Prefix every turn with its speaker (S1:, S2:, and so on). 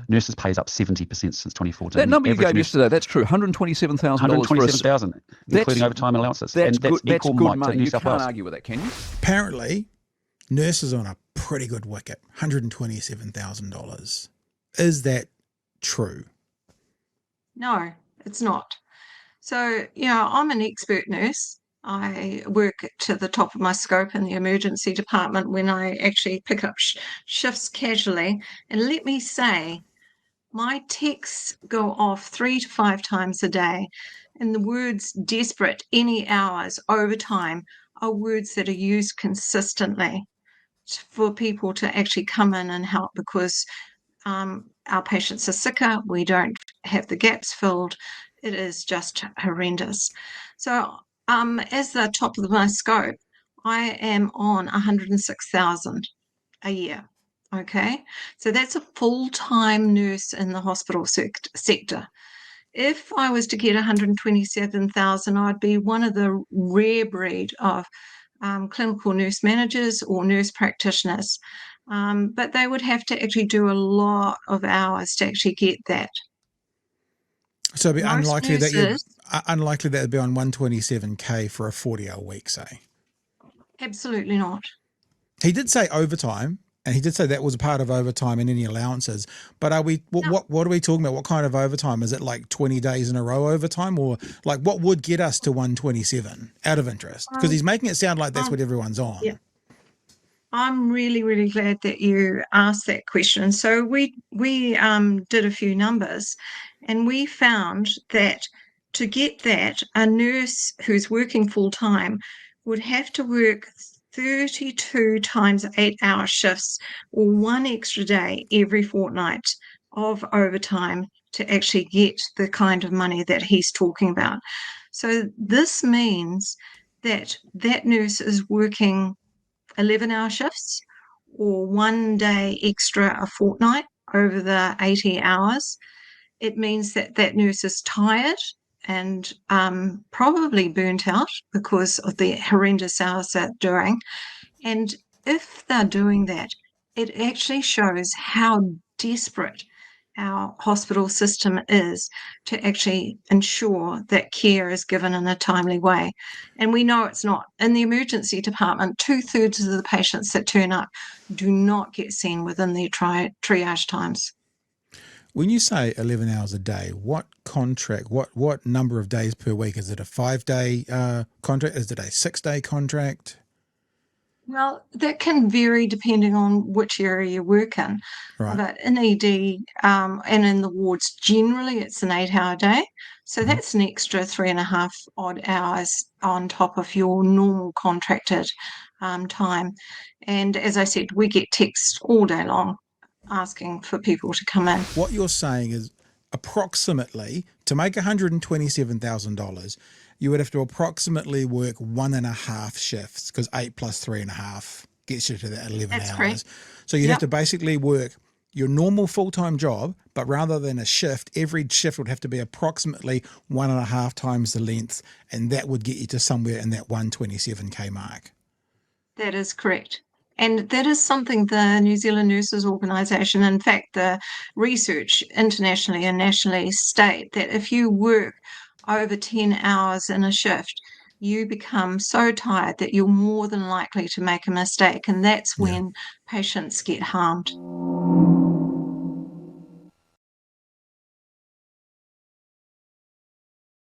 S1: Nurses pays up 70% since 2014.
S2: That number you gave yesterday, that's true. $127,000
S1: $127,000, including overtime allowances.
S2: That's
S1: and that's
S2: good,
S1: equal,
S2: that's good
S1: Mike,
S2: money.
S1: to New
S2: You
S1: South
S2: can't
S1: Wales.
S2: argue with that, can you?
S3: Apparently, nurses on a pretty good wicket, $127,000. Is that true?
S4: No, it's not. So, I'm an expert nurse. I work to the top of my scope in the emergency department when I actually pick up shifts casually. And let me say, my texts go off 3 to 5 times a day. And the words desperate, any hours, overtime are words that are used consistently for people to actually come in and help because our patients are sicker. We don't have the gaps filled. It is just horrendous. So as the top of my scope, I am on 106,000 a year. Okay, so that's a full-time nurse in the hospital sector. If I was to get 127,000, I'd be one of the rare breed of clinical nurse managers or nurse practitioners. But they would have to actually do a lot of hours to actually get that.
S3: So it'd be unlikely that it'd be on 127K for a 40-hour week, say.
S4: Absolutely not.
S3: He did say overtime, and he did say that was a part of overtime and any allowances. But are we? What are we talking about? What kind of overtime? Is it like 20 days in a row overtime, or like what would get us to 127 out of interest? Because he's making it sound like that's what everyone's on.
S4: Yeah. I'm really, really glad that you asked that question. So we did a few numbers, and we found that to get that, a nurse who's working full time would have to work 32 times 8-hour shifts or one extra day every fortnight of overtime to actually get the kind of money that he's talking about. So this means that nurse is working 11-hour shifts or one day extra a fortnight over the 80 hours. It means that nurse is tired and probably burnt out because of the horrendous hours they're doing. And if they're doing that, it actually shows how desperate our hospital system is to actually ensure that care is given in a timely way. And we know it's not. In the emergency department, 2/3 of the patients that turn up do not get seen within their triage times.
S3: When you say 11 hours a day, what contract, what number of days per week? Is it a 5-day contract? Is it a 6-day contract?
S4: Well, that can vary depending on which area you work in.
S3: Right.
S4: But in ED and in the wards, generally it's an 8-hour day. So that's an extra 3.5 odd hours on top of your normal contracted time. And as I said, we get texts all day long asking for people to come in.
S3: What you're saying is approximately, to make $127,000, you would have to approximately work 1.5 shifts, because 8 plus 3.5 gets you to that 11
S4: That's
S3: hours.
S4: correct.
S3: So you'd have to basically work your normal full-time job, but rather than a shift, every shift would have to be approximately 1.5 times the length, and that would get you to somewhere in that 127K mark.
S4: That is correct. And that is something the New Zealand Nurses Organisation, in fact, the research internationally and nationally state that if you work over 10 hours in a shift, you become so tired that you're more than likely to make a mistake. And that's when patients get harmed.